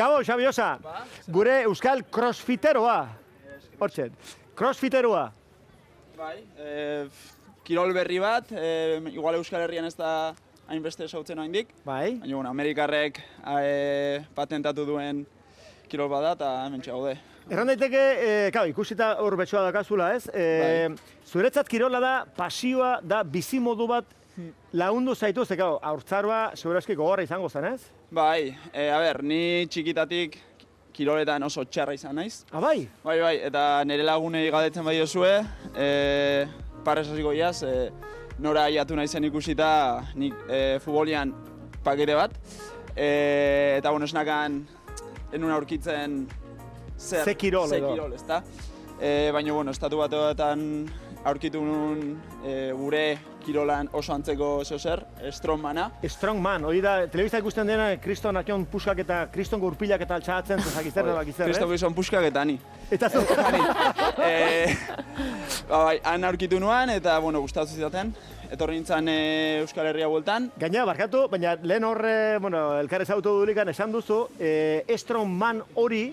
Gabo, Xabiosa, gure euskal crossfiteroa. Hortzen, crossfiteroa. Bai, kirol berri bat, igual Euskal Herrian ez da hainbeste esautzen oraindik. Bai. Baina, bueno, Amerikarrek patentatu duen kirol bat da, eta hemen gaude. Erran daiteke, ikusita hor betxoa dakazula, ez? Zuretzat kirola da, pasioa da, bizimodu bat lagundu zaitu, ze, haurtzaroa segurazki gogorra izango zen, ez? Bai, ni txikitatik kiroletan oso txarra izan naiz. Ah, bai? Bai, eta nire lagunei galdetzen bai diozue, parrez hasiko iaz, nora aiatu naizen ikusita nik futbolian pakete bat. Eta, bueno, esnakan enun aurkitzen Ze kirol edo. ezta? Baina, bueno, estatu batean aurkitu nun gure kirolan oso antzeko zer, strongmana. Strongman, hori da, telebista ikusten dena, kriston akion puskak eta kriston gurpilak eta altxatzen, zakizzer da bakizzer, Kriston gizon puskak eta ni. Eta zu? Han aurkitu nuan eta, bueno, gustatu zidaten. Etorri nintzen Euskal Herria bueltan. Gaina, barkatu, baina lehen horre, elkar ezagutu dulikan esan duzu, strongman hori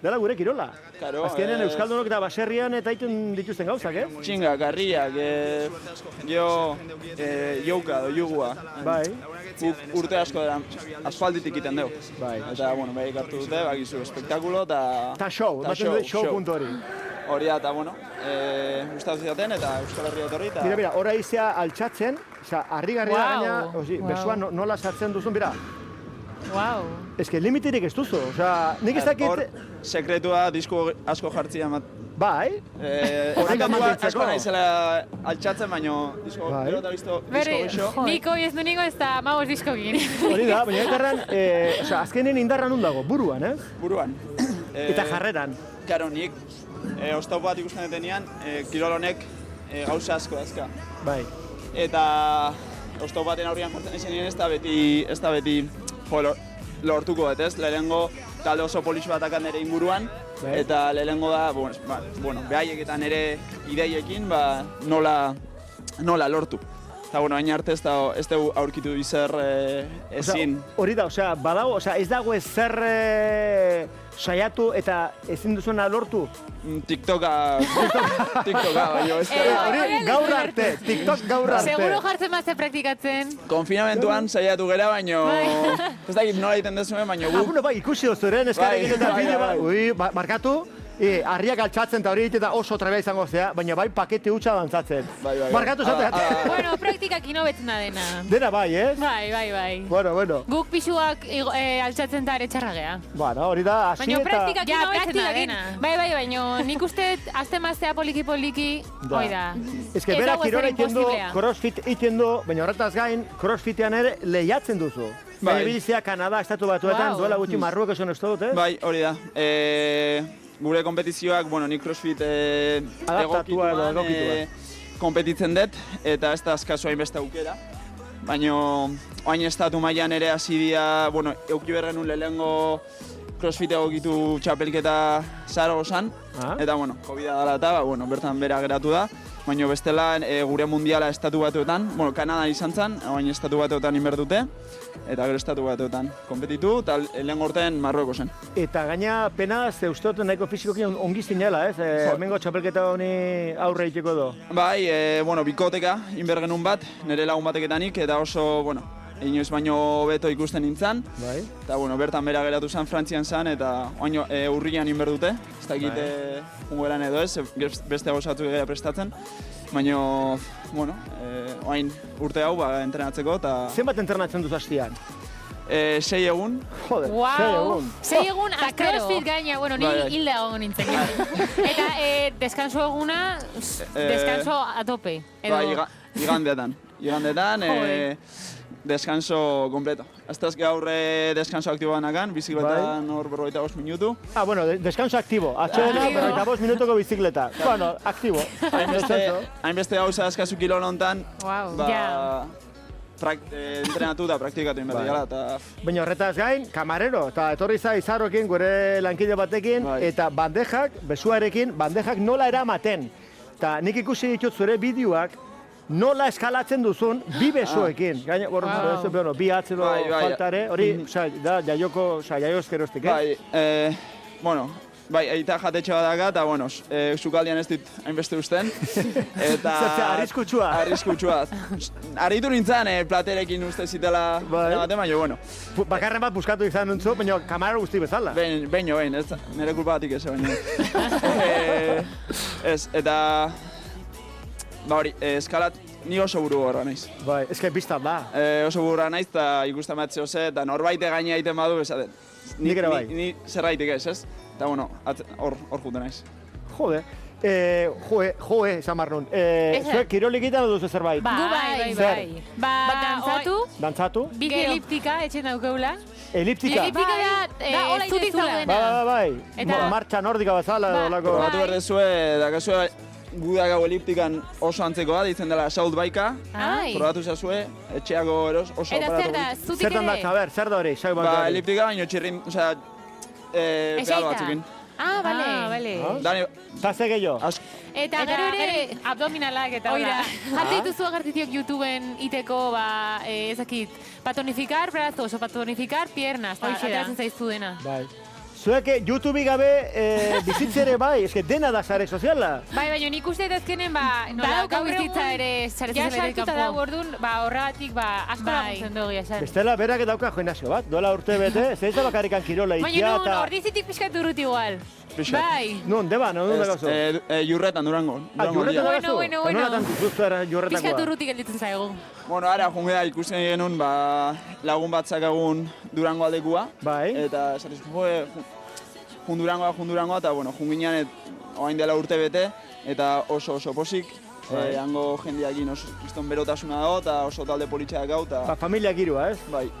dela gure kirola. Claro, azkenean Euskaldunok eta baserrian eta egiten dituzten gauzak, Txinga, garriak, jouka, jugua. Bai. Urte asko dara, asfalditik iten dugu. Bai. Eta, bueno, behik hartu dute, bakizu, espektakulo eta... Ta show, ematen dut show puntu hori. Hori da, eta, bueno, gustatu zidaten eta Euskal Herria etorri eta... Mira, hori izea altxatzen, harrigarria da gaina, besua nola sartzen duzun, mira. Wow. Ez que limiterik ez duzu, nik ez dakit... Hor, sekretua disko asko jartzia emat... Bai? Horrek asko naizela altxatzen, baino disko gero eta disko gixo. Niko ez du nigo ez da magoz diskokin. Hori da, baina ekarran, azkenen indarra nun dago, buruan, ez? Buruan. Eta jarreran. Karo, nik ostau bat ikusten detenean, kirol honek gauza asko dazka. Bai. Eta ostau baten aurrian jartzen izanien ez da beti lortuko dut, ez? Lehenengo talde oso politxo batakan nire inguruan, eta lehenengo da, behaiek eta nire ideiekin nola lortu. Eta, baina arte ez dugu aurkitu izer ezin. Hori da, badago, ez dago ezer saiatu eta ezin duzuena lortu? TikToka, baina ez da. Hori gaur arte, TikTok gaur arte. Seguro jartzen mazte praktikatzen. Konfinamentuan saiatu gera, baina ez dakit nola egiten dezuen, baina gu. Bueno, ikusi dozuren, eskara egiten da bideo bat. Ui, markatu, harriak altxatzen eta hori egiten da oso trebea izango zea, baina bai pakete hutsa dantzatzen. Markatu zaten. Bueno, praktikak inobetzen da dena. Dena bai, ez? Bai. Bueno. Guk pixuak altxatzen da ere txarra gea. Bueno, hori da, hasi eta... Baina praktikak inobetzen da dena. Bai, baina nik uste azte maztea poliki-poliki, hoi da. Ez que bera kirola iten du, crossfit iten du, baina horretaz gain, crossfitean ere lehiatzen duzu. Baina bilizia Kanada, Estatu Batuetan, duela gutxi Marruekosen ez dut, ez? Bai, hori da. Gure kompetizioak, nik crossfit egokituan kompetitzen dut, eta ez da azkazu hainbeste aukera. Baina, oain estatu mailan ere hasi dira, euki berren un lehengo crossfit egokitu txapelketa Zaragozan, eta, COVID-a dela eta, bertan bera geratu da. Baina bestela gure mundiala Estatu Batuetan, Kanada izan zen, oain Estatu Batuetan inberdute, eta gero Estatu Batuetan kompetitu, eta lehen gorten Marrueko zen. Eta gaina pena, ze uste dut nahiko fizikoki ongi zinela, ez? Hemengo txapelketa honi aurre egiteko edo? Bai, bikoteka, inbergenun bat, nire lagun bateketanik, eta oso, inoiz baino beto ikusten nintzen. Bai. Eta, bertan bera geratu zen, Frantzian zen, eta urrian inberdute. Ez dakit ungeran edo ez, beste gauzatu gara prestatzen. Baina, oain urte hau entrenatzeko eta... Zenbat entrenatzen duz hastian? 6 egun. Joder, 6 egun. 6 egun, crossfit gaina, ni hilda egon nintzen. Eta deskanso eguna, deskanso a tope. Bai, igandetan. Descanso completo. Hasta gaur descanso aktiboan agan, bizikletan hor 45 minutu. Descanso aktibo. Atxena 45 minutuko bizikleta. Aktibo. Hainbeste gauza askazu kilon hontan, entrenatu eta praktikatu inberdiala. Baina horretaz gain, kamarero, eta etorri Izarokin gure lankide batekin, eta bandejak, besuarekin, bandejak nola eramaten. Eta nik ikusi ditut zure bideoak, nola eskalatzen duzun bi besoekin. Gaina, bueno, bi atzelo faltare, hori, da, jaiozkero estik, Bueno, bai, eita jatetxe badaka, eta, bueno, sukaldian ez dit hainbeste usten. Eta... Arriskutsua. Arriskutsua. Arritu nintzen, platerekin uste zitela baten, baina, bueno. Bakarren bat buskatu izan nuntzu, baina kamara guzti bezala. Behin, ez nire kulpatik ez, baina. Ez, eta... Ba hori, eskalat ni oso buru gorra naiz. Bai, eske biztan da. Oso burra naiz, eta ikusten bat zehose, eta norbaite gaina egiten badu, esaten. Nik ere bai. Ni zerraitik ez? Eta, bueno, hor jute naiz. Jode. Esan barrun. Zuek kirolik egiten duzu zerbait? Bai. Dantzatu. Dantzatu? Big eliptika, etxen daukeula. Eliptika? Eliptika da, zutik zaudena. Bai. Martxa nordika bazala. Batu berdezue, dakazue, gudak hau eliptikan oso antzekoa, deitzen dela South Bikea. Probatu zazue, etxeako oso operatu. Eta zer da, zutik ere? Zertan da, zer da hori? Ba, eliptika baino txirrin, osea, pedal batzukin. Bale. Eta ze gehiago? Eta gero ere abdominalak eta hola. Jartu dituzu ejertziziok YouTubeen iteko, ezakit, patonifikar brazos o patonifikar piernas, ateratzen zaiztu dena. Bai. Zuek YouTube gabe bizitzere bai, eske dena da sare soziala. Bai, baina nik uste ezkenen, nola, gau bizitza ere sare sozialetik kanpo. Ja, sartuta dago orduan, horregatik, asko laguntzen dugu esan. Bestela, berak dauka gimnasio bat, dola urte bete, ez da bakarrikan kirola ikia eta... Baina ordizitik pixkat urrut igual. Bai. Nun, deba, non da gauzo? Jurretan, Durango. Jurretan da gauzo? Bueno. Nolatan zuztu era jurretakoa? Pixkat urrutik gelditzen zaigu. Bueno, ara, jungea ikusten genuen, lagun bat zakagun Durango aldekua. Bai. Eta, esatez, Jundurangoa, eta, bueno, junginean oain dela urte bete, eta oso posik. Hango jendeakin oso kriston berotasuna dago, eta oso talde politxeak gau, eta... Familia girua, ez? Bai.